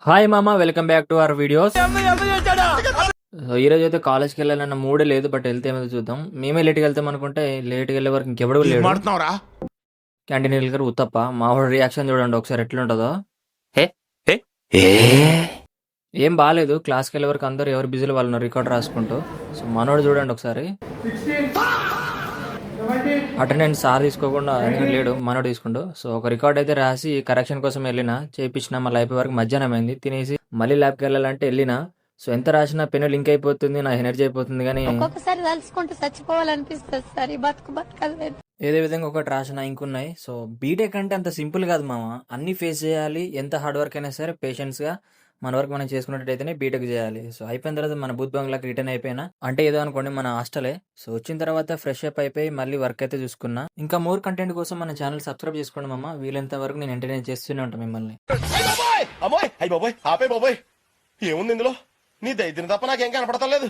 Hi మామ, welcome back to our videos. So ఈ రోజు అయితే కాలేజ్కి వెళ్ళాలన్న మూడే లేదు, బట్ వెళ్తే ఏమైతే చూద్దాం. మేమే లేట్కి వెళ్తాం అనుకుంటే లేట్కి వెళ్ళే వరకు ఇంకెవడూ లేడు. క్యాంటీన్ వెళ్ళి ఉత్తప్ప మావాడు రియాక్షన్ చూడండి ఒకసారి ఎట్లుంటుందో. హే హే ఏ ఏం బాగాలేదు, క్లాస్కి వెళ్ళే వరకు అందరూ ఎవరు బిజీలో వాళ్ళు రికార్డ్ రాసుకుంటూ. సో మనోడు చూడండి ఒకసారి అటెండెన్స్ సార్ తీసుకోకుండా ఎందుకంటే లేడు, మనోడు తీసుకుంటూ. సో ఒక రికార్డ్ అయితే రాసి కరెక్షన్ కోసం వెళ్ళిన చేయించిన, మళ్ళీ అయిపోయే వరకు మధ్యాహ్నం అయింది. తినేసి మళ్ళీ ల్యాబ్కి వెళ్ళాలంటే వెళ్ళిన. సో ఎంత రాసినా పెన్ను లింక్ అయిపోతుంది, నా ఎనర్జీ అయిపోతుంది. కానీ ఒక్కొక్కసారి తలుచుకుంటూ చచ్చిపోవాలనిపిస్తుంది సార్. ఈ బతకలేదు. ఏదే విధంగా ఒకటి రాసిన ఇంకున్నాయి. సో బీటెక్ అంటే అంత సింపుల్ కాదు మామ, అన్ని ఫేస్ చేయాలి. ఎంత హార్డ్ వర్క్ అయినా సరే పేషెన్స్ గా మన వర్క్ మనం చేసుకున్నట్టయితేనే బీటెక్ చేయాలి. సో అయిపోయిన తర్వాత మన బూత్ బంగ్లాకి రిటర్న్ అయిపోయినా అంటే ఏదో అనుకోండి మన హాస్టలే. సో వచ్చిన తర్వాత ఫ్రెష్ అప్ అయిపోయి మళ్ళీ వర్క్ అయితే చూసుకున్నా. ఇంకా మోర్ కంటెంట్ కోసం మన ఛానల్ సబ్స్క్రైబ్ చేసుకోండి మామ. వీలైనంత వరకు నేను ఎంటర్టైన్ చేస్తూనే ఉంటాను మిమ్మల్ని. అమ్మోయ్ అయ్యి బాబోయ్ ఆపే బాబోయ్ ఏముంది ఇందులో? నీ దైద్యం తప్ప నాకేం కనపడతలేదు.